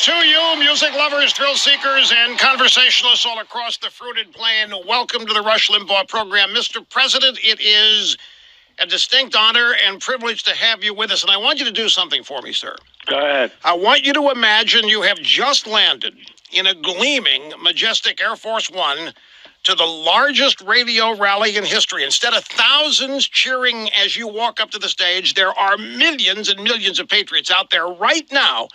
to you, music lovers, thrill seekers, and conversationalists all across the fruited plain. Welcome to the Rush Limbaugh program. Mr. President, it is a distinct honor and privilege to have you with us, and I want you to do something for me, sir. Go ahead. I want you to imagine you have just landed in a gleaming, majestic Air Force One to the largest radio rally in history. Instead of thousands cheering as you walk up to the stage, there are millions and millions of patriots out there right now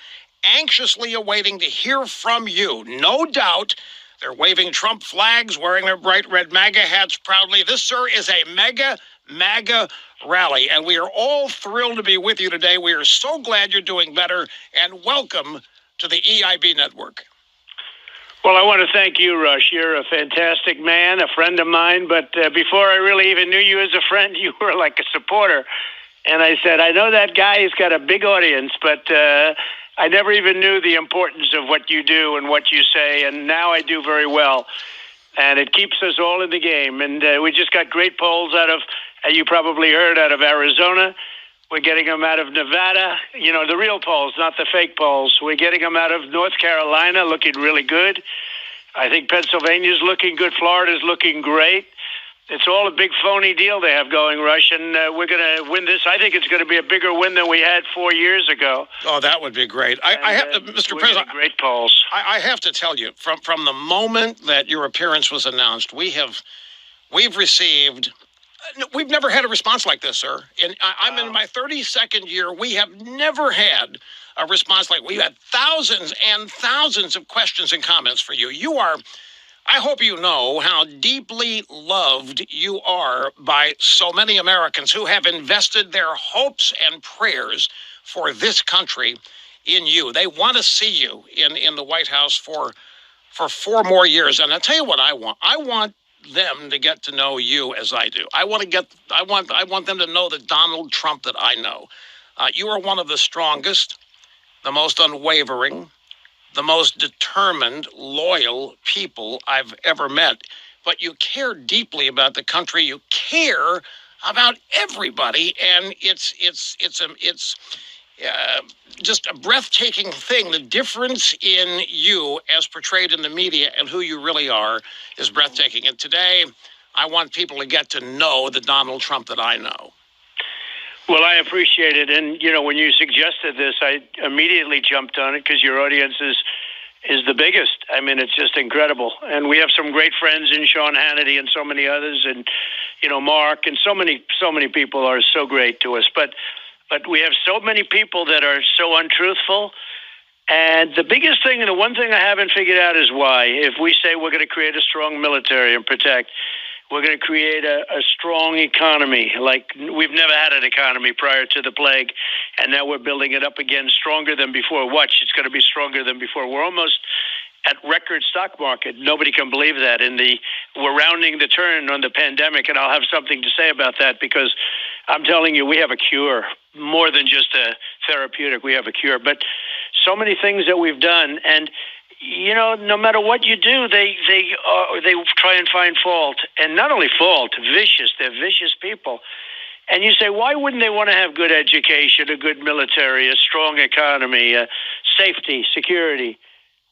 anxiously awaiting to hear from you. No doubt they're waving Trump flags, wearing their bright red MAGA hats proudly. This, sir, is a mega MAGA rally, and we are all thrilled to be with you today. We are so glad you're doing better, and welcome to the EIB Network. Well, I want to thank you, Rush. You're a fantastic man, a friend of mine, but before I really even knew you as a friend, you were like a supporter. And I said, I know that guy, he's got a big audience, but I never even knew the importance of what you do and what you say, and now I do very well. And it keeps us all in the game. And we just got great polls out of, you probably heard, out of Arizona. We're getting them out of Nevada, you know, the real polls, not the fake polls. We're getting them out of North Carolina, looking really good. I think Pennsylvania's looking good. Florida's looking great. It's all a big phony deal they have going, Rush, and we're going to win this. I think it's going to be a bigger win than we had 4 years ago. Oh, that would be great. I have, Mr. President, great polls. I have to tell you, from the moment that your appearance was announced, we've received. We've never had a response like this, sir. I'm in my 32nd year. We have never had a response like we had thousands and thousands of questions and comments for you. You are, I hope you know how deeply loved you are by so many Americans who have invested their hopes and prayers for this country in you. They want to see you in the White House for 4 more years. And I'll tell you what I want. I want them to get to know you as I do. I want them to know the Donald Trump that I know. You are one of the strongest, the most unwavering, the most determined, loyal people I've ever met. But you care deeply about the country. You care about everybody, and it's just a breathtaking thing. The difference in you as portrayed in the media and who you really are is breathtaking. And today, I want people to get to know the Donald Trump that I know. Well, I appreciate it. And, you know, when you suggested this, I immediately jumped on it because your audience is the biggest. I mean, it's just incredible. And we have some great friends in Sean Hannity and so many others, and, you know, Mark, and so many people are so great to us. But we have so many people that are so untruthful. And the biggest thing, and the one thing I haven't figured out is why. If we say we're going to create a strong military and protect, we're going to create a strong economy, like we've never had an economy prior to the plague, and now we're building it up again stronger than before. Watch, it's going to be stronger than before. We're almost at record stock market. Nobody can believe that. We're rounding the turn on the pandemic, and I'll have something to say about that because I'm telling you, we have a cure, more than just a therapeutic. We have a cure. But so many things that we've done, and you know, no matter what you do, they try and find fault, and not only fault, vicious. They're vicious people. And you say, why wouldn't they want to have good education, a good military, a strong economy, safety, security?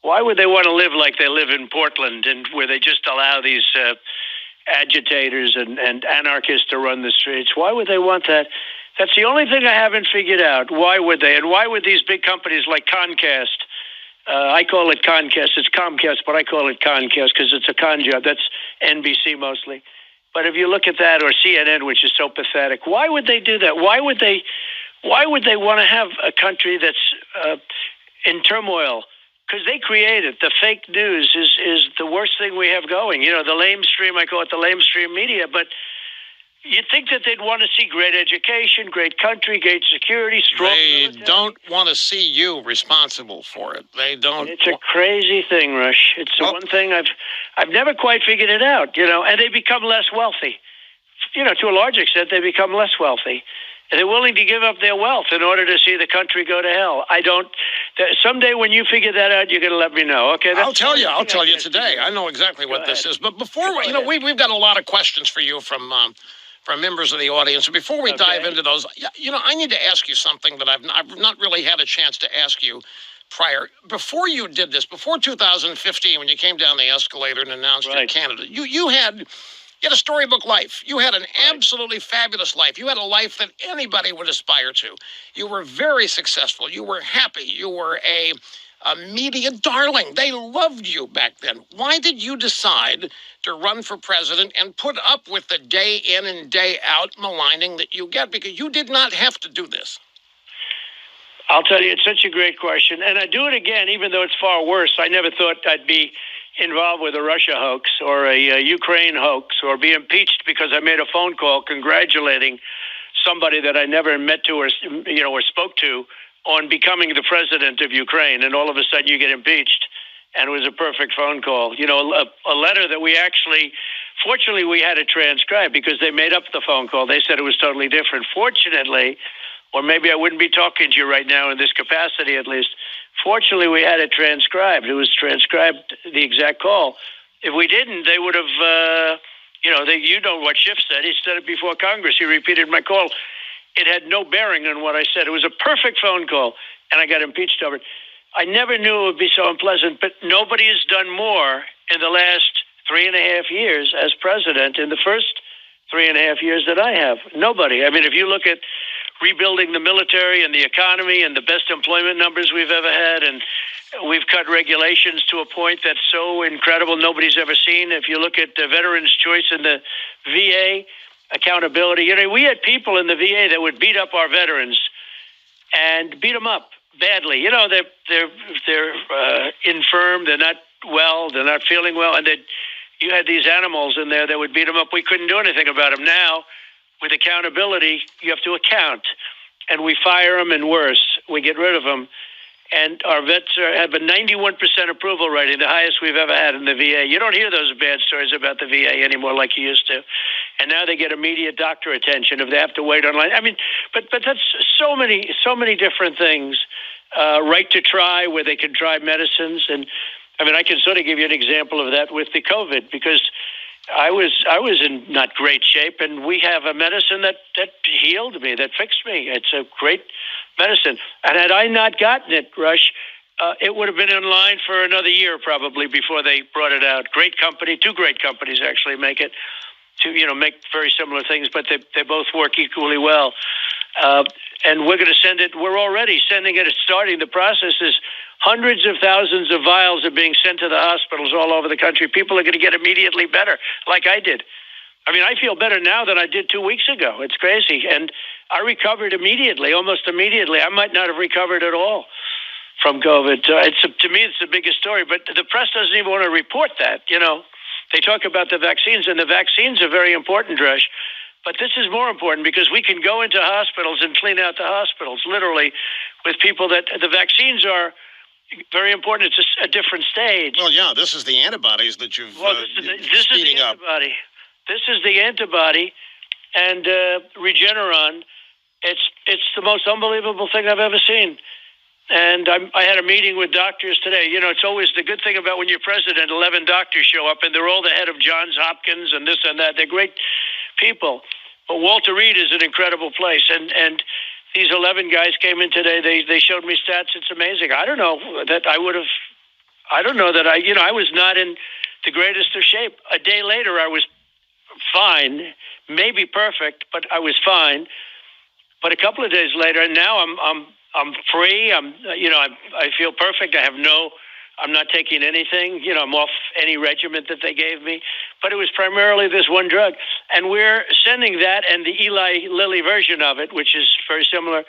Why would they want to live like they live in Portland, and where they just allow these agitators and anarchists to run the streets? Why would they want that? That's the only thing I haven't figured out. Why would they? And why would these big companies like Comcast? I call it Comcast. It's Comcast, but I call it Comcast because it's a con job. That's NBC mostly. But if you look at that, or CNN, which is so pathetic, why would they do that? Why would they want to have a country that's in turmoil? Because they create it. The fake news is the worst thing we have going. You know, the lamestream, I call it the lamestream media. But you'd think that they'd want to see great education, great country, great security, strong military. They don't want to see you responsible for it. They don't. It's a crazy thing, Rush. It's the one thing I've never quite figured it out, you know, and they become less wealthy. You know, to a large extent, they become less wealthy. And they're willing to give up their wealth in order to see the country go to hell. Someday when you figure that out, you're going to let me know. Okay? I'll tell you today. I know exactly what this is. But before, you know, we've got a lot of questions for you from members of the audience. So before we dive into those, you know, I need to ask you something that I've not really had a chance to ask you before you did this, before 2015, when you came down the escalator and announced your Right. candidate, you had a storybook life. You had an absolutely fabulous life. You had a life that anybody would aspire to. You were very successful. You were happy. You were a media darling. They loved you back then. Why did you decide to run for president and put up with the day in and day out maligning that you get? Because you did not have to do this. I'll tell you, it's such a great question. And I do it again, even though it's far worse. I never thought I'd be involved with a Russia hoax or a Ukraine hoax or be impeached because I made a phone call congratulating somebody that I never met to or spoke to on becoming the president of Ukraine. And all of a sudden you get impeached. And it was a perfect phone call. A letter that fortunately we had it transcribed because they made up the phone call. They said it was totally different. Fortunately, or maybe I wouldn't be talking to you right now in this capacity at least. Fortunately, we had it transcribed. It was transcribed, the exact call. If we didn't, they would have, you know what Schiff said. He said it before Congress. He repeated my call. It had no bearing on what I said. It was a perfect phone call, and I got impeached over it. I never knew it would be so unpleasant, but nobody has done more in the last 3.5 years as president in the first 3.5 years that I have. Nobody. I mean, if you look at rebuilding the military and the economy and the best employment numbers we've ever had, and we've cut regulations to a point that's so incredible nobody's ever seen. If you look at the Veterans' Choice in the VA, accountability, we had people in the VA that would beat up our veterans and beat them up badly. They're infirm, they're not well, they're not feeling well, and you had these animals in there that would beat them up. We couldn't do anything about them. Now, with accountability, you have to account, and we fire them, and worse, we get rid of them. And our vets have a 91% approval rating, the highest we've ever had in the VA. You don't hear those bad stories about the VA anymore like you used to. And now they get immediate doctor attention if they have to wait online. I mean, but that's so many different things. Right to try, where they can try medicines, and I mean, I can sort of give you an example of that with the COVID, because I was in not great shape, and we have a medicine that healed me, that fixed me. It's a great medicine. And had I not gotten it, Rush, it would have been in line for another year probably before they brought it out. Great company, two great companies actually make it to, make very similar things, but they both work equally well. And we're going to send it. We're already sending it. It's starting. The process is hundreds of thousands of vials are being sent to the hospitals all over the country. People are going to get immediately better, like I did. I mean, I feel better now than I did 2 weeks ago. It's crazy. And I recovered immediately, almost immediately. I might not have recovered at all from COVID. To me, it's the biggest story. But the press doesn't even want to report that, They talk about the vaccines, and the vaccines are very important, Dresh. But this is more important because we can go into hospitals and clean out the hospitals, literally, with people that the vaccines are very important. It's a different stage. Well, yeah, this is the antibodies that you've this speeding is the antibody. This is the antibody, and Regeneron. It's the most unbelievable thing I've ever seen. And I had a meeting with doctors today. It's always the good thing about when you're president, 11 doctors show up, and they're all the head of Johns Hopkins and this and that. They're great people. But Walter Reed is an incredible place. And these 11 guys came in today. They showed me stats. It's amazing. I don't know that I would have, I don't know that I was not in the greatest of shape. A day later, I was fine, maybe perfect, but I was fine. But a couple of days later, and now I'm free. I feel perfect. I'm not taking anything. I'm off any regimen that they gave me. But it was primarily this one drug. And we're sending that and the Eli Lilly version of it, which is very similar.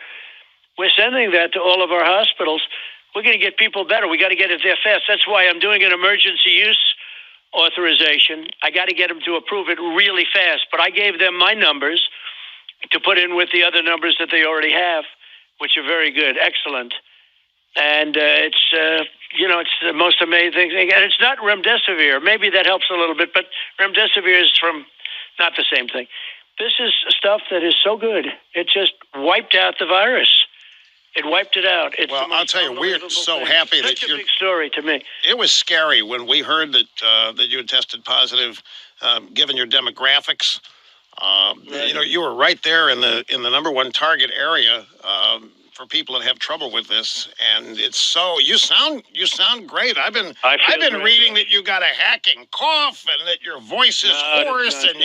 We're sending that to all of our hospitals. We're going to get people better. We got to get it there fast. That's why I'm doing an emergency use authorization. I got to get them to approve it really fast. But I gave them my numbers to put in with the other numbers that they already have, which are very good, excellent. And it's the most amazing thing. And it's not remdesivir. Maybe that helps a little bit, but remdesivir is from not the same thing. This is stuff that is so good. It just wiped out the virus. It wiped it out. It's well, I'll tell you, we're so happy that you're... Such a big story to me. It was scary when we heard that you had tested positive, given your demographics. Right. You were right there in the number one target area. for people that have trouble with this, and it's so you sound great. I've been great. reading that you got a hacking cough and that your voice is hoarse, and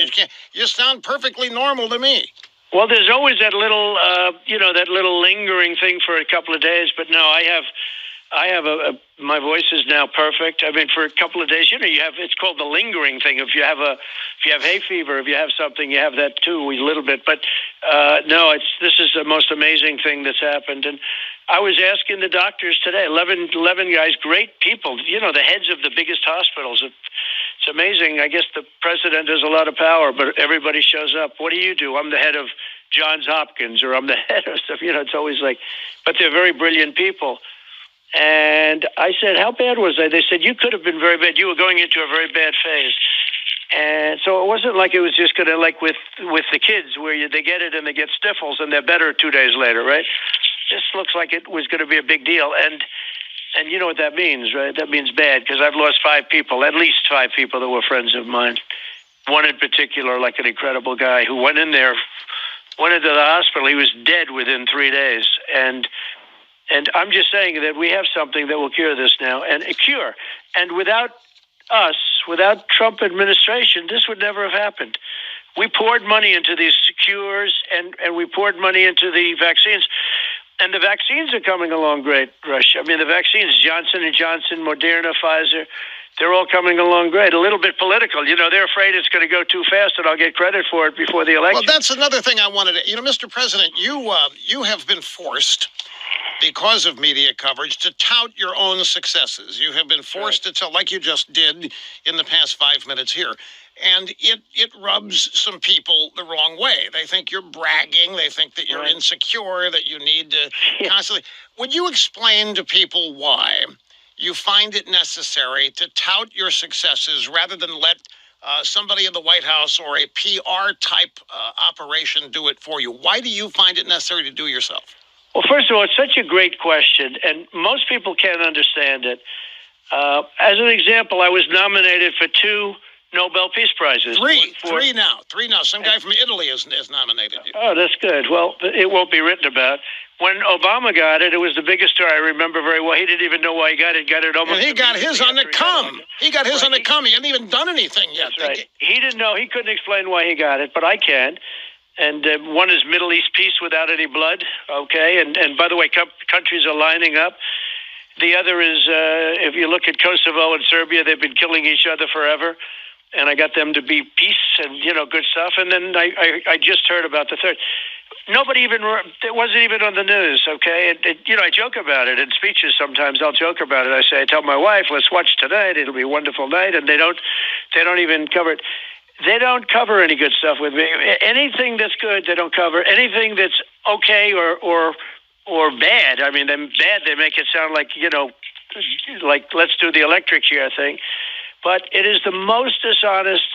you sound perfectly normal to me. Well, there's always that little that little lingering thing for a couple of days, but no, I have my voice is now perfect. I mean, for a couple of days, it's called the lingering thing. If you have hay fever, if you have something, you have that too, a little bit. But no, this is the most amazing thing that's happened. And I was asking the doctors today, 11 guys, great people, the heads of the biggest hospitals. It's amazing. I guess the president has a lot of power, but everybody shows up. What do you do? I'm the head of Johns Hopkins, or I'm the head of stuff. It's always like, but they're very brilliant people. And I said, how bad was I? They said, you could have been very bad. You were going into a very bad phase. And so it wasn't like it was just going to, like with the kids, where they get it and they get sniffles and they're better 2 days later, right? This looks like it was going to be a big deal. And you know what that means, right? That means bad, because I've lost 5 people, at least 5 people that were friends of mine. One in particular, like an incredible guy who went into the hospital. He was dead within 3 days. And I'm just saying that we have something that will cure this now, and a cure. And without us, without Trump administration, this would never have happened. We poured money into these cures, and we poured money into the vaccines. And the vaccines are coming along great, Rush. I mean, the vaccines, Johnson & Johnson, Moderna, Pfizer, they're all coming along great. A little bit political. They're afraid it's going to go too fast and I'll get credit for it before the election. Well, that's another thing I wanted to... Mr. President, you have been forced, because of media coverage, to tout your own successes. You have been forced to tell, like you just did in the past 5 minutes here. And it rubs some people the wrong way. They think you're bragging. They think that you're insecure, that you need to constantly... Would you explain to people why you find it necessary to tout your successes rather than let somebody in the White House or a PR-type operation do it for you? Why do you find it necessary to do it yourself? Well, first of all, it's such a great question, and most people can't understand it. As an example, I was nominated for 2 Nobel Peace Prizes. Three now. Some guy from Italy has nominated you. Oh, that's good. Well, it won't be written about. When Obama got it, it was the biggest story. I remember very well. He didn't even know why he got it. Got it almost. And he got his on the come. He got his on the come. He hadn't even done anything yet. That's right. He didn't know. He couldn't explain why he got it, but I can. And one is Middle East peace without any blood. Okay, and by the way, countries are lining up. The other is if you look at Kosovo and Serbia, they've been killing each other forever. And I got them to be peace and, good stuff. And then I just heard about the third. It wasn't even on the news, okay? I joke about it in speeches sometimes. I'll joke about it. I tell my wife, let's watch tonight. It'll be a wonderful night. And they don't even cover it. They don't cover any good stuff with me. Anything that's good, they don't cover. Anything that's okay or bad, I mean, bad, they make it sound like, like let's do the electric chair thing. But it is the most dishonest.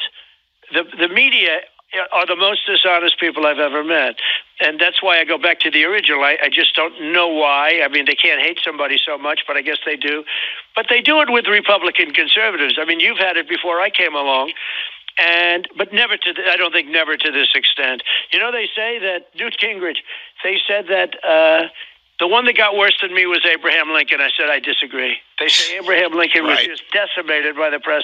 The media are the most dishonest people I've ever met. And that's why I go back to the original. I just don't know why. I mean, they can't hate somebody so much, but I guess they do. But they do it with Republican conservatives. I mean, you've had it before I came along. But I don't think never to this extent. They say that Newt Gingrich, they said that the one that got worse than me was Abraham Lincoln. I said, I disagree. They say Abraham Lincoln was just decimated by the press.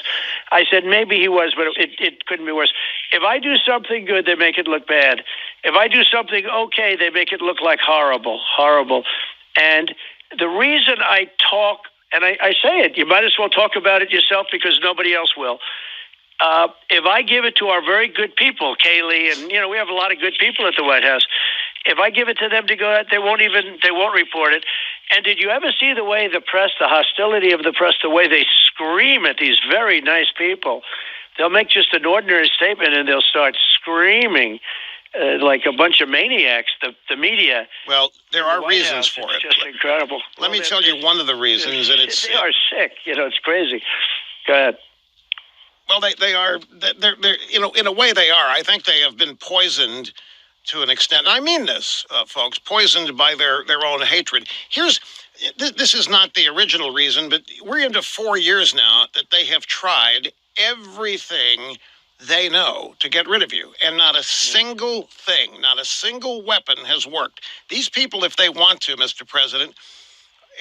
I said, maybe he was, but it couldn't be worse. If I do something good, they make it look bad. If I do something okay, they make it look like horrible. And the reason I talk, and I say it, you might as well talk about it yourself because nobody else will. If I give it to our very good people, Kaylee, and we have a lot of good people at the White House. If I give it to them to go out, they won't report it. And did you ever see the way the press, the hostility of the press, the way they scream at these very nice people? They'll make just an ordinary statement and they'll start screaming like a bunch of maniacs. The media. Well, there are reasons for it. It's just incredible. Let me tell you one of the reasons, and they are sick. It's crazy. Go ahead. Well, they are. They're in a way they are. I think they have been poisoned to an extent. And I mean this, folks, poisoned by their own hatred. This is not the original reason, but we're into 4 years now that they have tried everything they know to get rid of you. And not a single thing, not a single weapon has worked. These people, if they want to, Mr. President,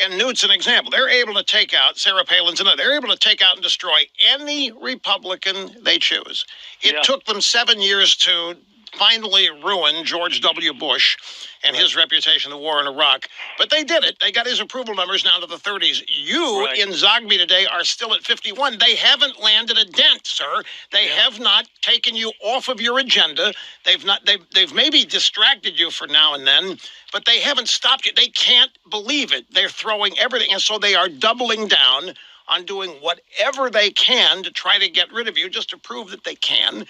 and Newt's an example, they're able to take out, Sarah Palin's another, they're able to take out and destroy any Republican they choose. It took them 7 years to finally ruin George W. Bush and his reputation in the war in Iraq. But they did it. They got his approval numbers down to the 30s. You in Zogby today are still at 51. They haven't landed a dent, sir. They have not taken you off of your agenda. They've maybe distracted you for now and then, but they haven't stopped you. They can't believe it. They're throwing everything. And so they are doubling down on doing whatever they can to try to get rid of you, just to prove that they can.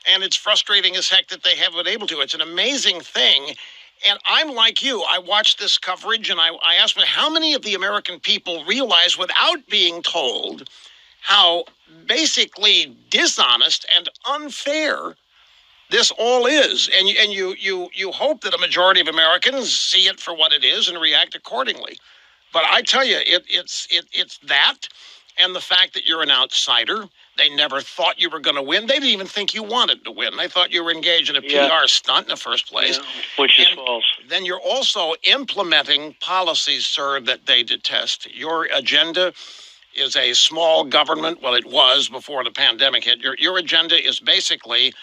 And it's frustrating as heck that they haven't been able to. It's an amazing thing. And I'm like you. I watched this coverage and I asked me how many of the American people realize without being told how basically dishonest and unfair this all is. And you hope that a majority of Americans see it for what it is and react accordingly. But I tell you, it's that and the fact that you're an outsider. They never thought you were going to win. They didn't even think you wanted to win. They thought you were engaged in a PR stunt in the first place. Which is false. Then you're also implementing policies, sir, that they detest. Your agenda is a small government. Well, it was before the pandemic hit. Your agenda is basically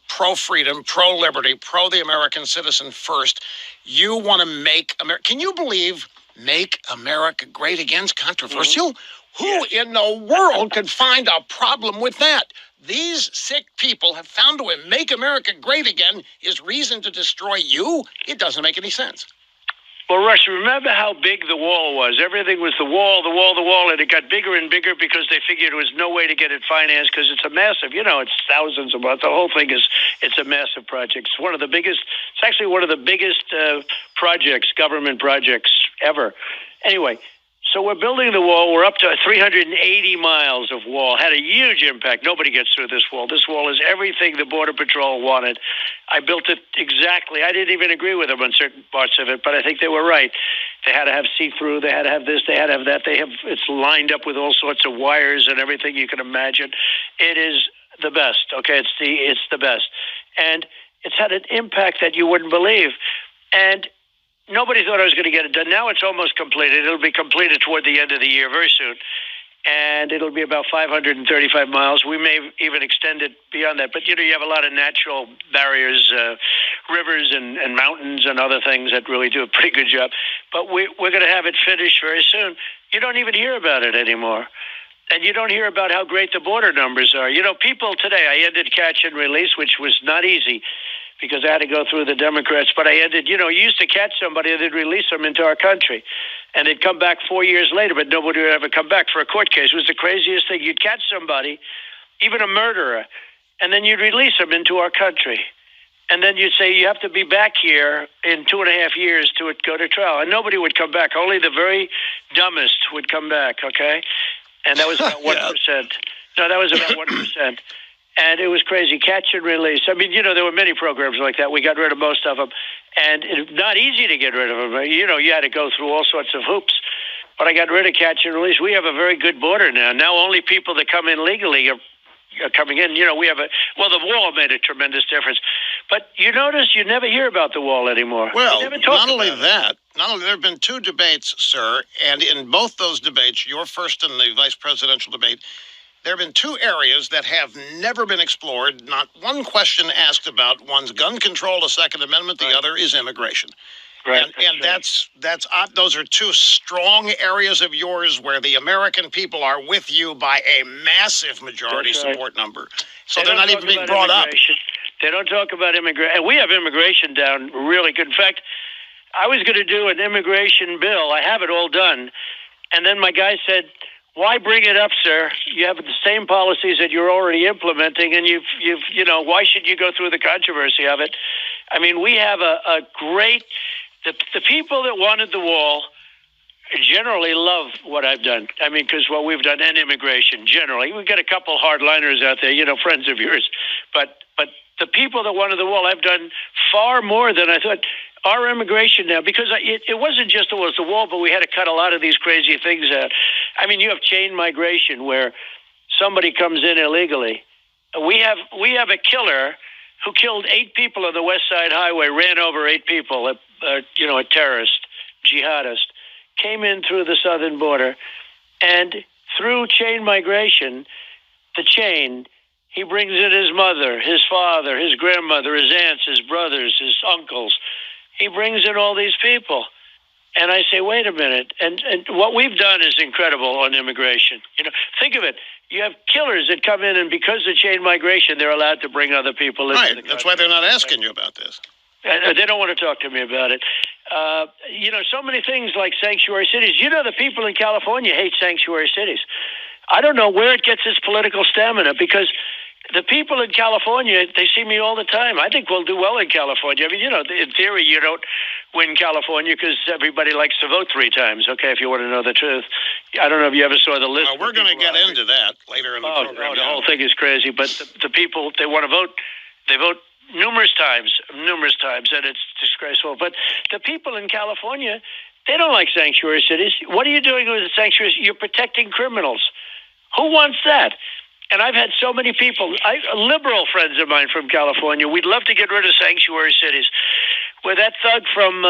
pro-freedom, pro-liberty, pro-the American citizen first. You want to make America. Can you believe make America great again's controversial? Who in the world could find a problem with that? These sick people have found a way. Make America great again is reason to destroy you? It doesn't make any sense. Well, Rush, remember how big the wall was? Everything was the wall, and it got bigger and bigger because they figured there was no way to get it financed because it's a massive, it's thousands of months. The whole thing it's a massive project. It's one of the biggest, it's actually one of the biggest government projects ever. Anyway, so we're building the wall. We're up to 380 miles of wall. Had a huge impact. Nobody gets through this wall. This wall is everything the Border Patrol wanted. I built it exactly. I didn't even agree with them on certain parts of it, but I think they were right. They had to have see-through. They had to have this. They had to have that. It's lined up with all sorts of wires and everything you can imagine. It is the best. Okay, it's the best, and it's had an impact that you wouldn't believe, and nobody thought I was going to get it done. Now it's almost completed. It'll be completed toward the end of the year, very soon. And it'll be about 535 miles. We may even extend it beyond that. But, you have a lot of natural barriers, rivers and mountains and other things that really do a pretty good job. But we're going to have it finished very soon. You don't even hear about it anymore. And you don't hear about how great the border numbers are. People today, I ended catch and release, which was not easy, because I had to go through the Democrats. But I ended, you used to catch somebody and they'd release them into our country. And they'd come back 4 years later, but nobody would ever come back for a court case. It was the craziest thing. You'd catch somebody, even a murderer, and then you'd release them into our country. And then you'd say, you have to be back here in 2.5 years to go to trial. And nobody would come back. Only the very dumbest would come back, okay? And that was about 1%. No, that was about 1%. And it was crazy. Catch and release. I mean, there were many programs like that. We got rid of most of them. And it's not easy to get rid of them. You had to go through all sorts of hoops. But I got rid of catch and release. We have a very good border now. Now only people that come in legally are coming in. We have the wall made a tremendous difference. But you notice you never hear about the wall anymore. Well, not only that, there have been 2 debates, sir. And in both those debates, your first and the vice presidential debate, there have been 2 areas that have never been explored. Not one question asked about. One's gun control, the Second Amendment. The other is immigration. Right. And that's those are 2 strong areas of yours where the American people are with you by a massive majority support number. So they're not even being brought up. They don't talk about immigration. And we have immigration down really good. In fact, I was going to do an immigration bill. I have it all done. And then my guy said, why bring it up, sir? You have the same policies that you're already implementing, and why should you go through the controversy of it? I mean, we have a great, the people that wanted the wall generally love what I've done. I mean, because what we've done, and immigration generally. We've got a couple hardliners out there, friends of yours. But the people that wanted the wall, I've done far more than I thought. Our immigration now, because it wasn't just the wall, but we had to cut a lot of these crazy things out. I mean, you have chain migration where somebody comes in illegally we have a killer who killed 8 people on the West Side Highway, ran over 8 people, a terrorist, jihadist, came in through the southern border, and through chain migration, he brings in his mother, his father, his grandmother, his aunts, his brothers, his uncles. He brings in all these people. And I say, wait a minute. And what we've done is incredible on immigration. Think of it. You have killers that come in, and because of chain migration, they're allowed to bring other people in. Right. That's why they're not asking you about this. They don't want to talk to me about it. So many things like sanctuary cities. The people in California hate sanctuary cities. I don't know where it gets its political stamina, because the people in California, they see me all the time. I think we'll do well in California. I mean, in theory, you don't win California because everybody likes to vote 3 times, okay, if you want to know the truth. I don't know if you ever saw the list. Well, we're going to get into that later in the program. The whole thing is crazy. But the people, they want to vote. They vote numerous times, and it's disgraceful. But the people in California, they don't like sanctuary cities. What are you doing with the sanctuaries? You're protecting criminals. Who wants that? And I've had so many people, liberal friends of mine from California, we'd love to get rid of sanctuary cities. With that thug from,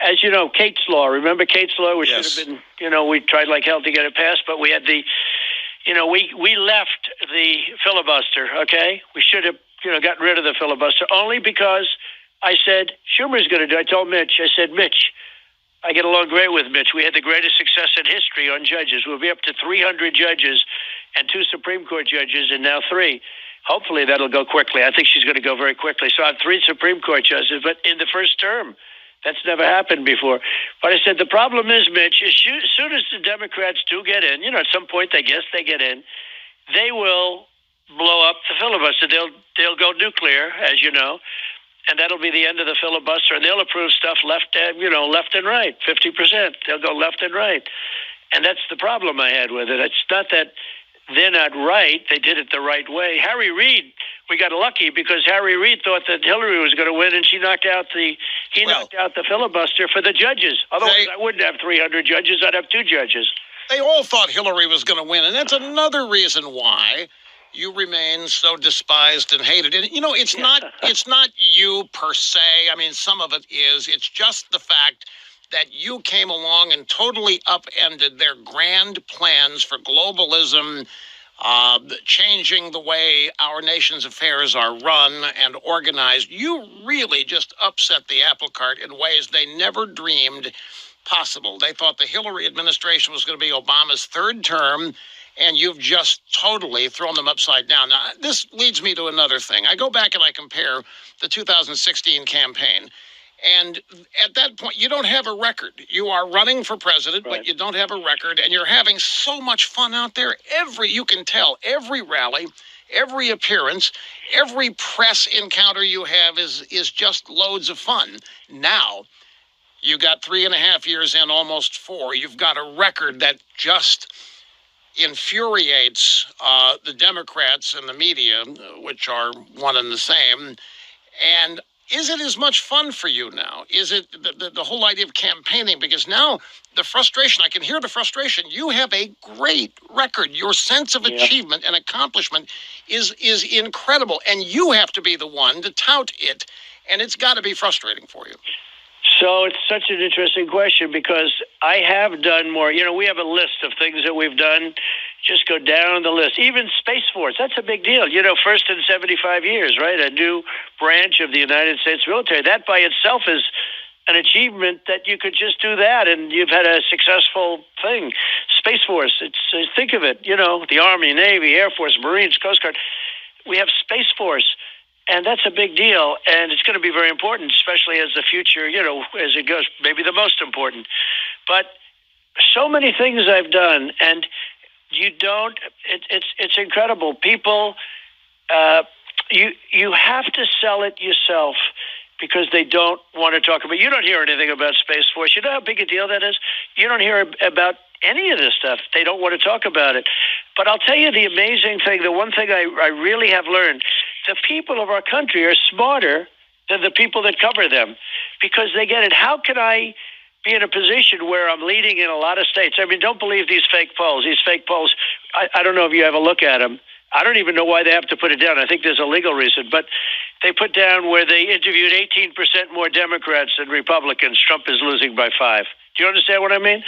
as you know, Kate's Law. Remember Kate's Law? We Yes. should have been, we tried like hell to get it passed, but we had we left the filibuster, okay? We should have, gotten rid of the filibuster only because I said, Schumer's going to do it. I told Mitch, Mitch, I get along great with Mitch. We had the greatest success in history on judges. We'll be up to 300 judges and 2 Supreme Court judges, and now 3. Hopefully that'll go quickly. I think she's going to go very quickly. So I have 3 Supreme Court judges, but in the first term. That's never happened before. But I said, the problem is, Mitch, as soon as the Democrats do get in, at some point they get in, they will blow up the filibuster. They'll go nuclear, as you know, and that'll be the end of the filibuster, and they'll approve stuff left and right, 50%. They'll go left and right. And that's the problem I had with it. It's not that they're not right. They did it the right way. Harry Reid, we got lucky because Harry Reid thought that Hillary was going to win, and she knocked out the filibuster for the judges. Otherwise, I wouldn't have 300 judges. I'd have 2 judges. They all thought Hillary was going to win, and that's another reason why you remain so despised and hated. And it's not you per se. I mean, some of it is. It's just the fact that you came along and totally upended their grand plans for globalism, changing the way our nation's affairs are run and organized. You really just upset the apple cart in ways they never dreamed possible. They thought the Hillary administration was going to be Obama's 3rd term, and you've just totally thrown them upside down. Now, this leads me to another thing. I go back and I compare the 2016 campaign. And at that point, you don't have a record. You are running for president, right, but you don't have a record. And you're having so much fun out there. You can tell, every rally, every appearance, every press encounter you have is just loads of fun. Now, you got 3.5 years in, almost 4. You've got a record that just infuriates the Democrats and the media, which are one and the same. And is it as much fun for you now? Is it the whole idea of campaigning? Because now the frustration, I can hear the frustration. You have a great record. Your sense of achievement and accomplishment is incredible. And you have to be the one to tout it. And it's got to be frustrating for you. So it's such an interesting question because I have done more. We have a list of things that we've done. Just go down the list. Even Space Force, that's a big deal. First in 75 years, right? A new branch of the United States military. That by itself is an achievement that you could just do that and you've had a successful thing. Space Force, think of it, the Army, Navy, Air Force, Marines, Coast Guard. We have Space Force. And that's a big deal, and it's going to be very important, especially as the future, as it goes, maybe the most important. But so many things I've done, and it's incredible. People, you have to sell it yourself because they don't want to talk about it. You don't hear anything about Space Force. You know how big a deal that is? You don't hear about any of this stuff. They don't want to talk about it. But I'll tell you the amazing thing, the one thing I really have learned, the people of our country are smarter than the people that cover them because they get it. How can I be in a position where I'm leading in a lot of states? I mean, don't believe these fake polls. These fake polls, I don't know if you ever look at them. I don't even know why they have to put it down. I think there's a legal reason, but they put down where they interviewed 18% more Democrats than Republicans. Trump is losing by 5. Do you understand what I mean?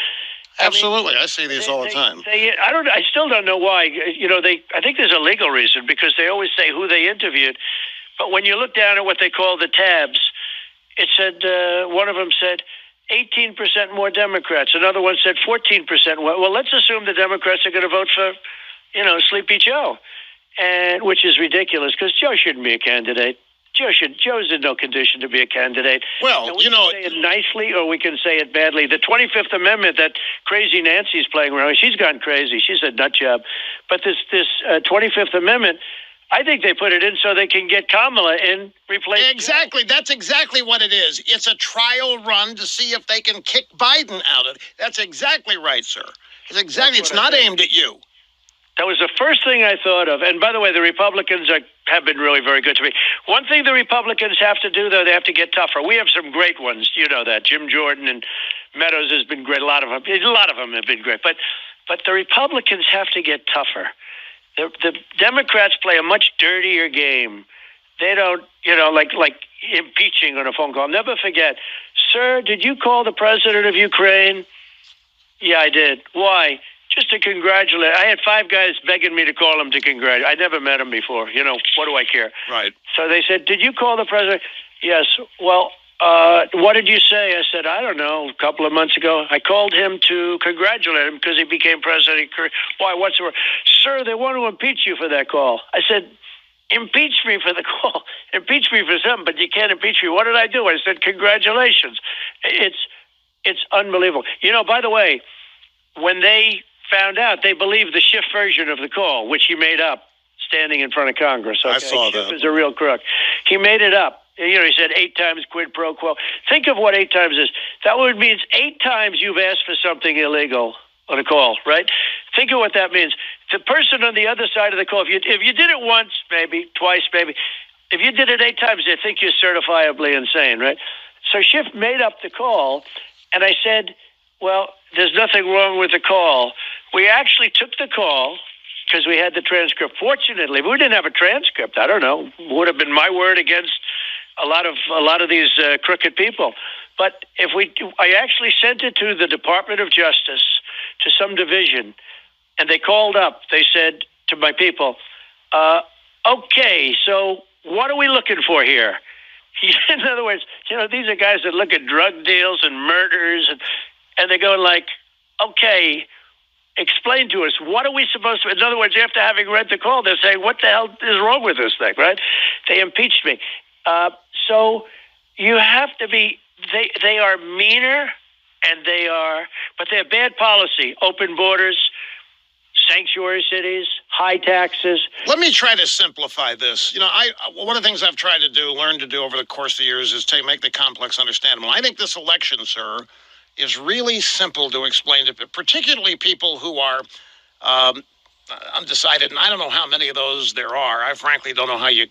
Absolutely. I see these all the time. I still don't know why. I think there's a legal reason because they always say who they interviewed. But when you look down at what they call the tabs, it said, one of them said 18% more Democrats. Another one said 14%. Well, let's assume the Democrats are going to vote for, Sleepy Joe, which is ridiculous because Joe shouldn't be a candidate. Joe's in no condition to be a candidate. Well, we can say it nicely or we can say it badly. The 25th Amendment that crazy Nancy's playing around with, she's gone crazy. She's a nut job. But this 25th Amendment, I think they put it in so they can get Kamala in, replace Exactly. Joe. That's exactly what it is. It's a trial run to see if they can kick Biden out of it. That's exactly right, sir. It's not aimed at you. That was the first thing I thought of. And by the way, the Republicans have been really very good to me. One thing the Republicans have to do, though, they have to get tougher. We have some great ones. You know that. Jim Jordan and Meadows has been great. A lot of them have been great. But the Republicans have to get tougher. The Democrats play a much dirtier game. They don't, like impeaching on a phone call. I'll never forget. Sir, did you call the president of Ukraine? Yeah, I did. Why? Just to congratulate. I had 5 guys begging me to call him to congratulate. I never met him before. What do I care? Right. So they said, did you call the president? Yes. Well, what did you say? I said, I don't know, a couple of months ago. I called him to congratulate him because he became president. Why? What's the word? Sir, they want to impeach you for that call. I said, impeach me for the call. Impeach me for something, but you can't impeach me. What did I do? I said, congratulations. It's unbelievable. By the way, when they found out, they believed the Schiff version of the call, which he made up standing in front of Congress. Okay? I saw Schiff that. is a real crook. He made it up. He said 8 times quid pro quo. Think of what 8 times is. That would mean 8 times you've asked for something illegal on a call, right? Think of what that means. The person on the other side of the call, if you did it once, maybe, twice, maybe, if you did it 8 times, they think you're certifiably insane, right? So Schiff made up the call, and I said, well, there's nothing wrong with the call. We actually took the call because we had the transcript. Fortunately, we didn't have a transcript. I don't know. Would have been my word against a lot of these crooked people. But I actually sent it to the Department of Justice, to some division, and they called up. They said to my people, okay, so what are we looking for here? In other words, these are guys that look at drug deals and murders, and they go like, okay, explain to us, what are we supposed to... In other words, after having read the call, they're saying, what the hell is wrong with this thing, right? They impeached me. So you have to be... They are meaner, but they're bad policy. Open borders, sanctuary cities, high taxes. Let me try to simplify this. One of the things I've tried to learn to do over the course of the years is to make the complex understandable. I think this election, sir, is really simple to explain to particularly people who are undecided. And I don't know how many of those there are. I frankly don't know how you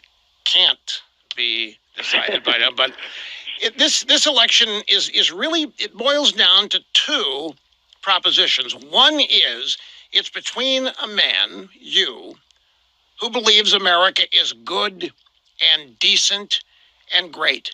can't be decided by them. But this election is really, it boils down to 2 propositions. One is it's between a man, you, who believes America is good and decent and great.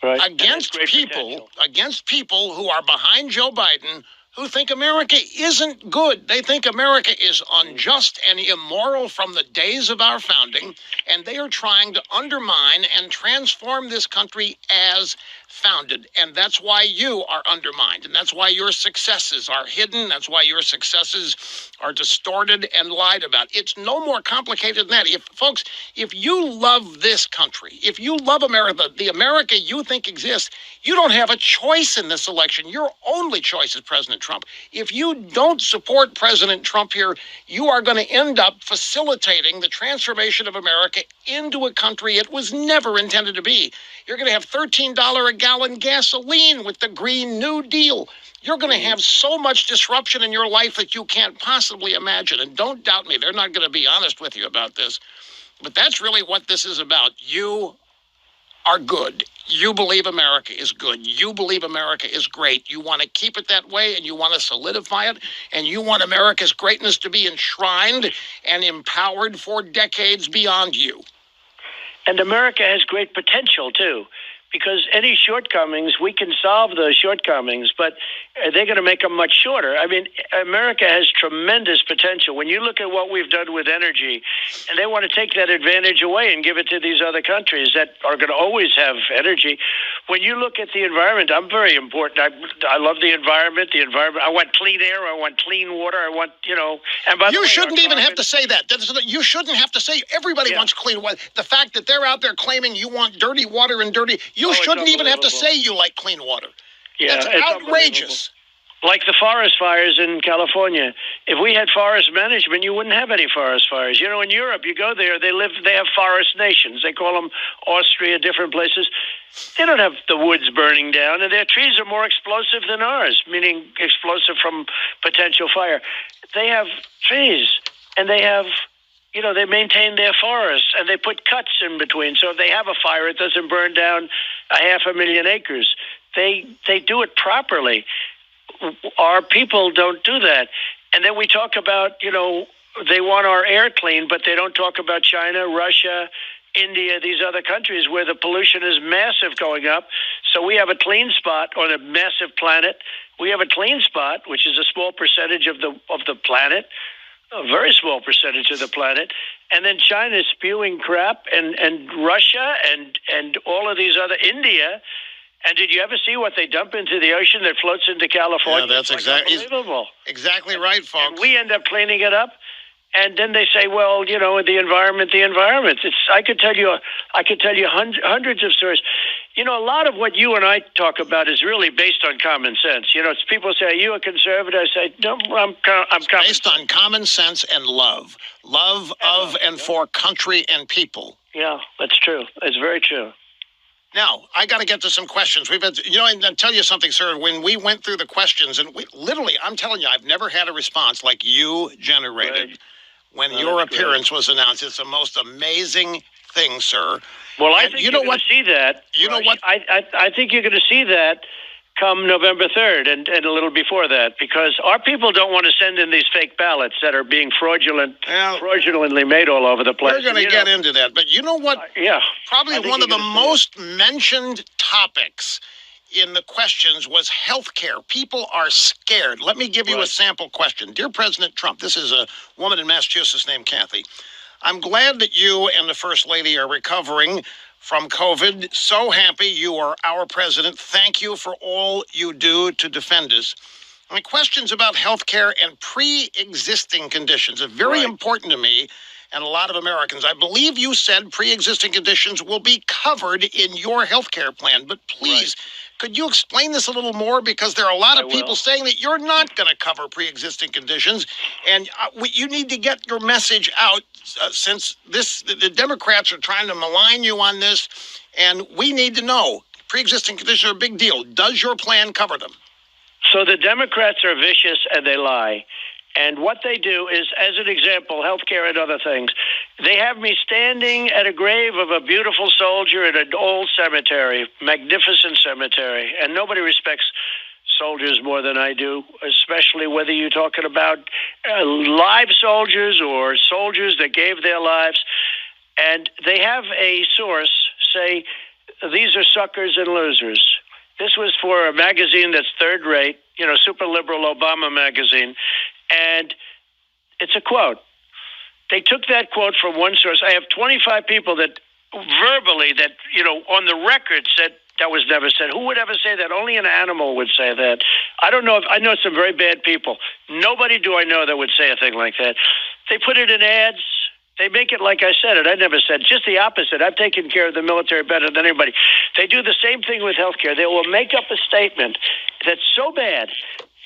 Right. Against people who are behind Joe Biden, who think America isn't good. They think America is unjust and immoral from the days of our founding, and they are trying to undermine and transform this country as founded. And that's why you are undermined, and that's why your successes are hidden. That's why your successes are distorted and lied about. It's no more complicated than that. Folks, if you love this country, if you love America, the America you think exists, you don't have a choice in this election. Your only choice is President Trump. If you don't support President Trump here, you are going to end up facilitating the transformation of America into a country it was never intended to be. You're going to have $13 a gallon gasoline with the Green New Deal. You're going to have so much disruption in your life that you can't possibly imagine. And don't doubt me, they're not going to be honest with you about this. But that's really what this is about. You are good. You believe America is good. You believe America is great. You want to keep it that way, and you want to solidify it, and you want America's greatness to be enshrined and empowered for decades beyond you. And America has great potential, too, because any shortcomings, we can solve those shortcomings, but they're going to make them much shorter. I mean, America has tremendous potential. When you look at what we've done with energy, and they want to take that advantage away and give it to these other countries that are going to always have energy. When you look at the environment, I'm very important. I love the environment. I want clean air. I want clean water. I want, and by the way, you shouldn't even have to say that. You shouldn't have to say everybody wants clean water. The fact that they're out there claiming you want dirty water and dirty, you shouldn't even have to say you like clean water. Yeah, that's outrageous. Like the forest fires in California. If we had forest management, you wouldn't have any forest fires. In Europe, you go there, they have forest nations. They call them Austria, different places. They don't have the woods burning down, and their trees are more explosive than ours, meaning explosive from potential fire. They have trees, and they have, they maintain their forests, and they put cuts in between. So if they have a fire, it doesn't burn down 500,000 acres. They do it properly. Our people don't do that. And then we talk about, they want our air clean, but they don't talk about China, Russia, India, these other countries where the pollution is massive going up. So we have a clean spot on a massive planet. We have a clean spot, which is a small percentage of the planet, a very small percentage of the planet. And then China is spewing crap, and Russia and all of these other, India. And did you ever see what they dump into the ocean that floats into California? Yeah, that's unbelievable. Exactly right, folks. And we end up cleaning it up, and then they say, "Well, the environment." I could tell you hundreds of stories. A lot of what you and I talk about is really based on common sense. People say, "Are you a conservative?" I say, "No, I'm based on common sense and love of and for country and people." Yeah, that's true. It's very true. Now, I got to get to some questions. We've been, and I'll tell you something, sir. When we went through the questions, and I'm telling you, I've never had a response like you generated when your appearance was announced. It's the most amazing thing, sir. Well, I think you're going to see that. You know what? I think you're going to see that come November 3rd and a little before that, because our people don't want to send in these fake ballots that are being fraudulently made all over the place. We're going to get into that. But you know what? Probably one of the most mentioned topics in the questions was health care. People are scared. Let me give you a sample question. Dear President Trump, this is a woman in Massachusetts named Kathy. I'm glad that you and the First Lady are recovering from COVID. So happy you are our president. Thank you for all you do to defend us. My questions about health care and pre-existing conditions are very important to me and a lot of Americans. I believe you said pre-existing conditions will be covered in your health care plan, but please, could you explain this a little more? Because there are a lot of people saying that you're not going to cover pre-existing conditions, and you need to get your message out since the Democrats are trying to malign you on this, and we need to know. Pre-existing conditions are a big deal. Does your plan cover them? So the Democrats are vicious and they lie. And what they do is, as an example, healthcare and other things, they have me standing at a grave of a beautiful soldier in an old cemetery, magnificent cemetery, and nobody respects soldiers more than I do, especially whether you're talking about live soldiers or soldiers that gave their lives. And they have a source say, these are suckers and losers. This was for a magazine that's third rate, super liberal Obama magazine. And it's a quote. They took that quote from one source. I have 25 people that verbally, on the record said that was never said. Who would ever say that? Only an animal would say that. I don't know. I know some very bad people. Nobody do I know that would say a thing like that. They put it in ads. They make it like I said it. I never said. Just the opposite. I've taken care of the military better than anybody. They do the same thing with healthcare. They will make up a statement that's so bad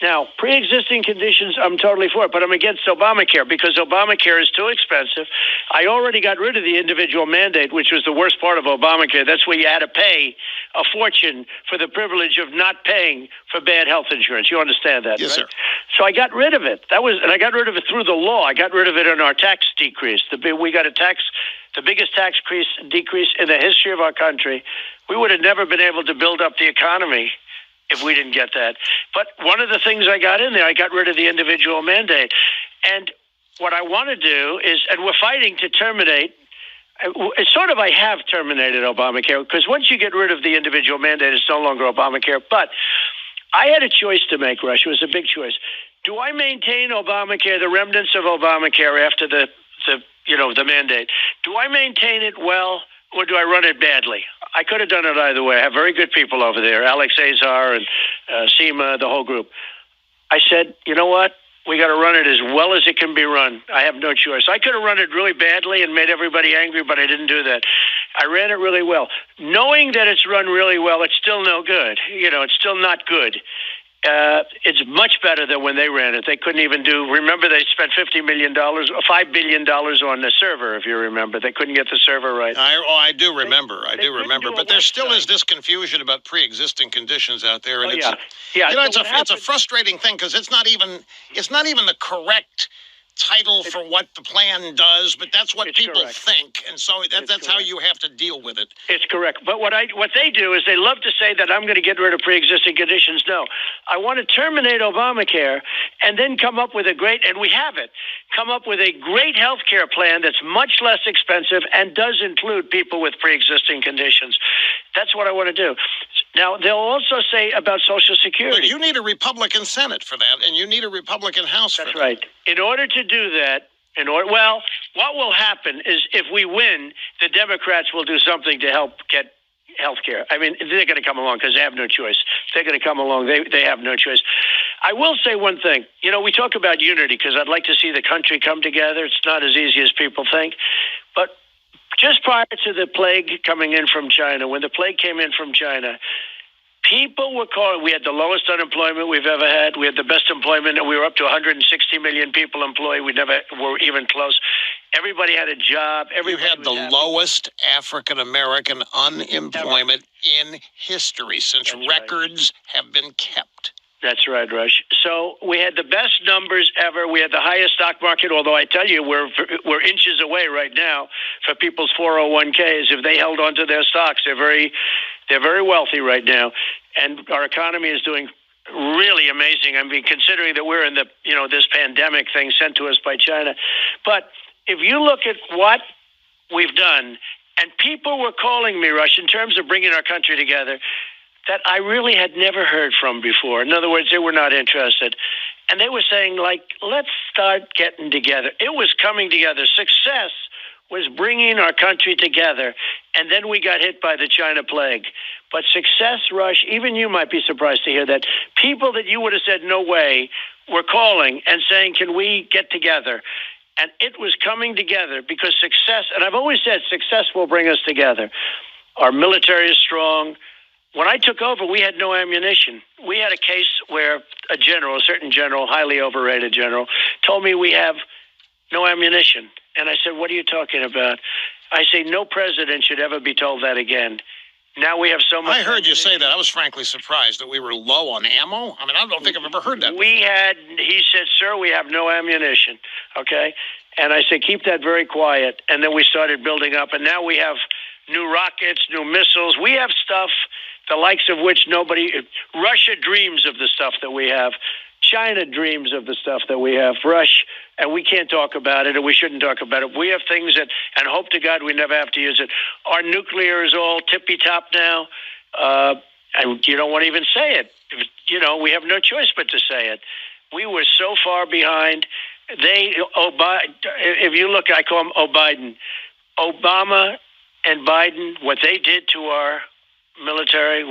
Now, pre-existing conditions, I'm totally for it, but I'm against Obamacare because Obamacare is too expensive. I already got rid of the individual mandate, which was the worst part of Obamacare. That's where you had to pay a fortune for the privilege of not paying for bad health insurance. You understand that, Yes, right? sir. So I got rid of it. And I got rid of it through the law. I got rid of it in our tax decrease. We got the biggest tax decrease in the history of our country. We would have never been able to build up the economy if we didn't get that. But one of the things I got in there, I got rid of the individual mandate. And what I want to do is, and we're fighting to terminate, it's sort of I have terminated Obamacare, because once you get rid of the individual mandate, it's no longer Obamacare. But I had a choice to make, Rush. It was a big choice. Do I maintain Obamacare, the remnants of Obamacare after the mandate? Do I maintain it well, or do I run it badly? I could have done it either way. I have very good people over there, Alex Azar and Seema, the whole group. I said, you know what? We got to run it as well as it can be run. I have no choice. I could have run it really badly and made everybody angry, but I didn't do that. I ran it really well. Knowing that it's run really well, it's still no good. It's still not good. It's much better than when they ran it. They couldn't even remember they spent $50 million, $5 billion on the server, if you remember. They couldn't get the server right. I do remember. I do remember. do a But there still website. is this confusion about pre-existing conditions out there. And Yeah. it's a frustrating thing because it's not even the correct title for what the plan does, but that's what people correct. think. And so that's how correct. you have to deal with it. It's correct. But what they do is they love to say that I'm going to get rid of pre-existing conditions. No, I want to terminate Obamacare and then come up with and we have it, come up with a great health care plan that's much less expensive and does include people with pre-existing conditions. That's what I want to do. Now, they'll also say about Social Security. But you need a Republican Senate for that, and you need a Republican House for that. That's right. In order to do that, what will happen is if we win, the Democrats will do something to help get health care. I mean, they're going to come along because they have no choice. They're going to come along. They have no choice. I will say one thing. We talk about unity because I'd like to see the country come together. It's not as easy as people think. But just prior to the plague coming in from China, when the plague came in from China, people were calling. We had the lowest unemployment we've ever had. We had the best employment, and we were up to 160 million people employed. We never were even close. Everybody had a job. You had the lowest African American unemployment in history since records have been kept. That's right, Rush. So we had the best numbers ever. We had the highest stock market, although I tell you, we're inches away right now for people's 401ks. If they held on to their stocks, they're very wealthy right now. And our economy is doing really amazing. I mean, considering that we're in this pandemic thing sent to us by China. But if you look at what we've done, and people were calling me, Rush, in terms of bringing our country together, that I really had never heard from before. In other words, they were not interested. And they were saying, let's start getting together. It was coming together. Success was bringing our country together. And then we got hit by the China plague. But success, Rush, even you might be surprised to hear that. People that you would have said no way were calling and saying, can we get together? And it was coming together because success, and I've always said success will bring us together. Our military is strong. When I took over, we had no ammunition. We had a case where a certain general, highly overrated general, told me we have no ammunition. And I said, what are you talking about? I say, no president should ever be told that again. Now we have so much. I heard you say that. I was frankly surprised that we were low on ammo. I mean, I don't think I've ever heard that before. He said, sir, we have no ammunition. Okay. And I said, keep that very quiet. And then we started building up. And now we have new rockets, new missiles. We have stuff, the likes of which Russia dreams of the stuff that we have. China dreams of the stuff that we have. And we can't talk about it, and we shouldn't talk about it. We have things and hope to God we never have to use it. Our nuclear is all tippy-top now. And you don't want to even say it. We have no choice but to say it. We were so far behind. If you look, I call them O'Biden. Obama and Biden, what they did to our military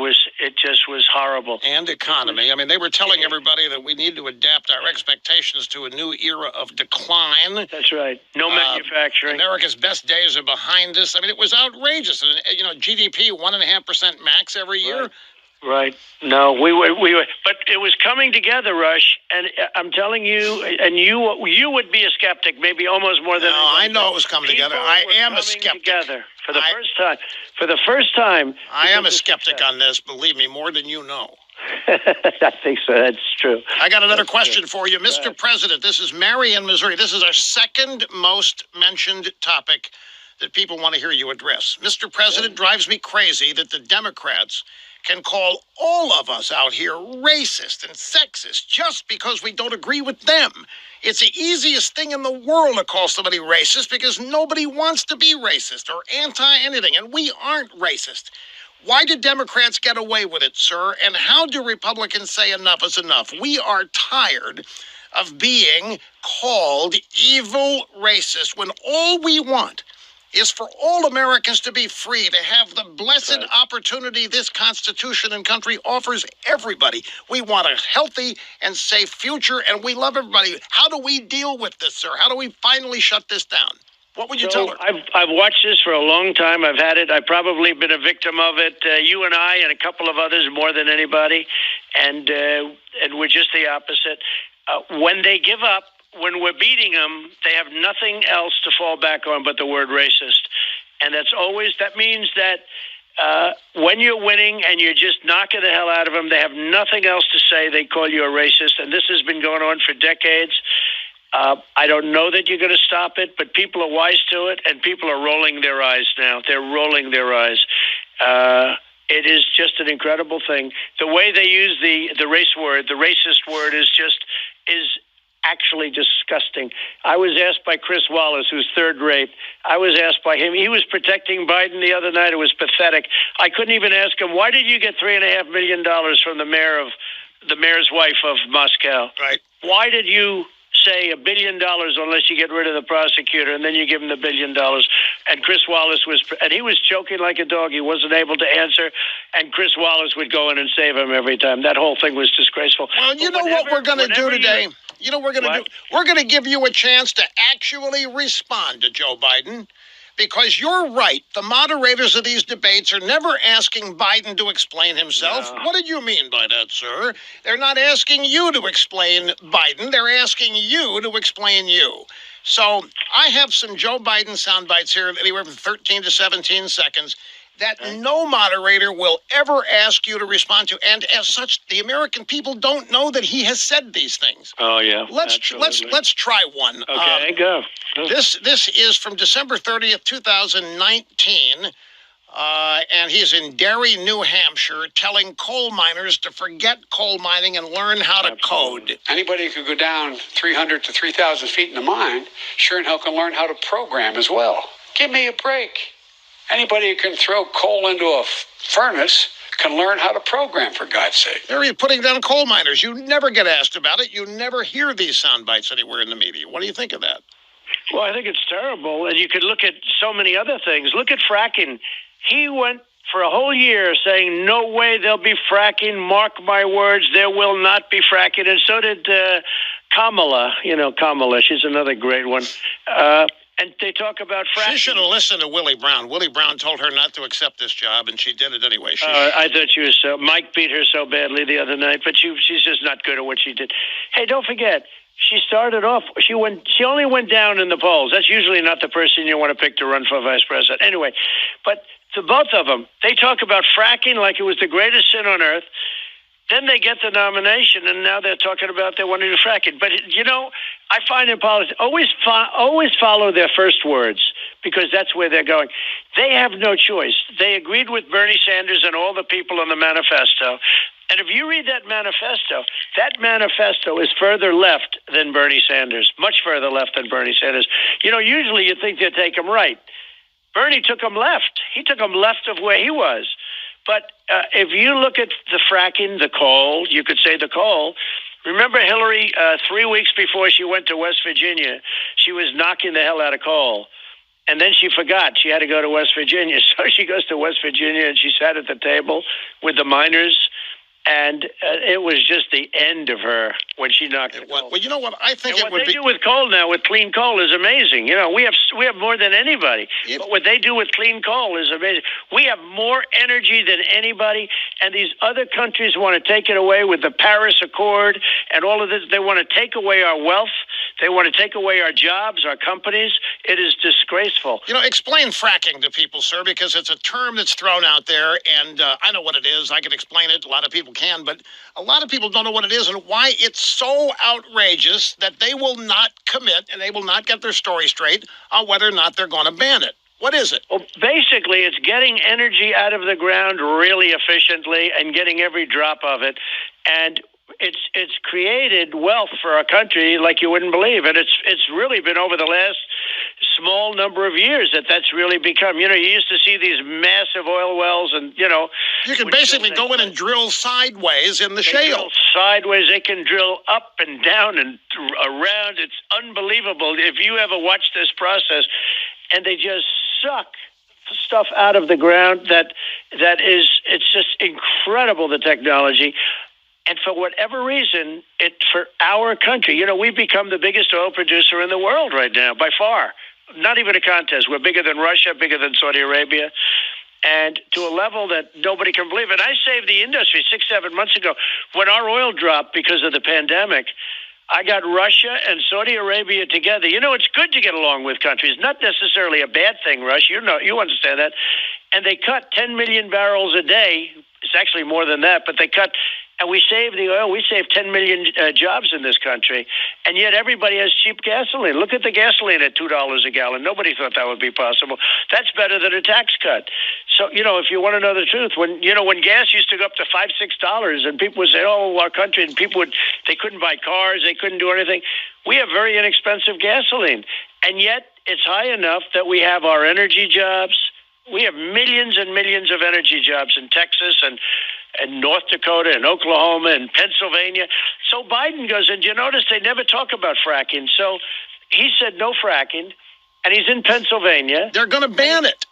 just was horrible. And economy. I mean, they were telling everybody that we need to adapt our expectations to a new era of decline. That's right. No manufacturing. America's best days are behind us. I mean, it was outrageous. And, GDP 1.5% max every year. Right. Right. No, we were, but it was coming together, Rush. And I'm telling you, and you would be a skeptic, maybe almost more than No, anybody. I know it was coming together. I am a skeptic. Together for the first time. For the first time. I am a skeptic on this. Believe me, more than you know. I think so. That's true. I got another question for you, Mr. President. This is Mary in Missouri. This is our second most mentioned topic that people want to hear you address. Mr. President, drives me crazy that the Democrats can call all of us out here racist and sexist just because we don't agree with them. It's the easiest thing in the world to call somebody racist because nobody wants to be racist or anti-anything, and we aren't racist. Why do Democrats get away with it, sir? And how do Republicans say enough is enough? We are tired of being called evil racist when all we want is for all Americans to be free, to have the blessed opportunity this Constitution and country offers everybody. We want a healthy and safe future, and we love everybody. How do we deal with this, sir? How do we finally shut this down? What would you tell her? I've watched this for a long time. I've had it. I've probably been a victim of it. You and I and a couple of others more than anybody, and we're just the opposite. When they give up, when we're beating them, they have nothing else to fall back on but the word racist. And that means that when you're winning and you're just knocking the hell out of them, they have nothing else to say. They call you a racist. And this has been going on for decades. I don't know that you're going to stop it, but people are wise to it, and people are rolling their eyes now. They're rolling their eyes. It is just an incredible thing. The way they use the race word, the racist word, is actually disgusting. I was asked by Chris Wallace, who's third rate. I was asked by him. He was protecting Biden the other night. It was pathetic. I couldn't even ask him, why did you get $3.5 million from the mayor's wife of Moscow? Right. Why did you say $1 billion unless you get rid of the prosecutor, and then you give him the $1 billion? And Chris Wallace he was choking like a dog. He wasn't able to answer, and Chris Wallace would go in and save him every time. That whole thing was disgraceful. Well, you know what we're going to do today? You know what we're going to do? We're going to give you a chance to actually respond to Joe Biden. Because you're right, the moderators of these debates are never asking Biden to explain himself. No. What did you mean by that, sir? They're not asking you to explain Biden. They're asking you to explain you. So I have some Joe Biden sound bites here, anywhere from 13 to 17 seconds, that no moderator will ever ask you to respond to. And as such, the American people don't know that he has said these things. Oh, yeah. Let's try one. Okay, go. This is from December 30th, 2019, and he's in Derry, New Hampshire, telling coal miners to forget coal mining and learn how to code. Anybody who could go down 300 to 3,000 feet in the mine sure and hell can learn how to program as well. Give me a break. Anybody who can throw coal into a furnace can learn how to program, for God's sake. There you're putting down coal miners. You never get asked about it. You never hear these sound bites anywhere in the media. What do you think of that? Well, I think it's terrible. And you could look at so many other things. Look at fracking. He went for a whole year saying, no way there'll be fracking. Mark my words, there will not be fracking. And so did Kamala. Kamala, she's another great one. And they talk about fracking. She should have listened to Willie Brown. Willie Brown told her not to accept this job, and she did it anyway. I thought she was Mike beat her so badly the other night, but she's just not good at what she did. Hey, don't forget, she started off. She only went down in the polls. That's usually not the person you want to pick to run for vice president. Anyway, but to both of them, they talk about fracking like it was the greatest sin on earth. Then they get the nomination, and now they're talking about they wanting to frack it. But, I find in politics, always follow their first words, because that's where they're going. They have no choice. They agreed with Bernie Sanders and all the people in the manifesto. And if you read that manifesto is further left than Bernie Sanders, much further left than Bernie Sanders. Usually you think they'd take him right. Bernie took him left. He took him left of where he was. But if you look at the fracking, the coal, you could say the coal. Remember Hillary, 3 weeks before she went to West Virginia, she was knocking the hell out of coal. And then she forgot she had to go to West Virginia. So she goes to West Virginia and she sat at the table with the miners. And it was just the end of her when she knocked the coal. Well, you know what? I think and it would what be. they do with coal now, with clean coal, is amazing. You know, we have more than anybody. But what they do with clean coal is amazing. We have more energy than anybody, and these other countries want to take it away with the Paris Accord and all of this. They want to take away our wealth. They want to take away our jobs, our companies. It is disgraceful. You know, explain fracking to people, sir, because it's a term that's thrown out there, and I know what it is. I can explain it. A lot of people can, but a lot of people don't know what it is and why it's so outrageous that they will not commit and they will not get their story straight on whether or not they're going to ban it. What is it? Well, basically, it's getting energy out of the ground really efficiently and getting every drop of it. And it's created wealth for our country like you wouldn't believe. And it's really been over the last small number of years that's really become. You know, you used to see these massive oil wells and, you know. You can basically go in and drill sideways in the shale. Drill sideways. They can drill up and down and around. It's unbelievable. If you ever watch this process, and they just suck stuff out of the ground it's just incredible, the technology. And for whatever reason, for our country, you know, we've become the biggest oil producer in the world right now, by far. Not even a contest. We're bigger than Russia, bigger than Saudi Arabia, and to a level that nobody can believe. And I saved the industry 6-7 months ago when our oil dropped because of the pandemic. I got Russia and Saudi Arabia together. You know, it's good to get along with countries. Not necessarily a bad thing, Rush. You know, you understand that. And they cut 10 million barrels a day. It's actually more than that, but they cut. And we saved the oil. We saved 10 million jobs in this country. And yet everybody has cheap gasoline. Look at the gasoline at $2 a gallon. Nobody thought that would be possible. That's better than a tax cut. So, you know, if you want to know the truth, when gas used to go up to $5-6 and people would say, oh, our country, and they couldn't buy cars, they couldn't do anything. We have very inexpensive gasoline. And yet it's high enough that we have our energy jobs. We have millions and millions of energy jobs in Texas and North Dakota and Oklahoma and Pennsylvania. So Biden goes, and you notice they never talk about fracking. So he said no fracking, and he's in Pennsylvania. They're going to ban it.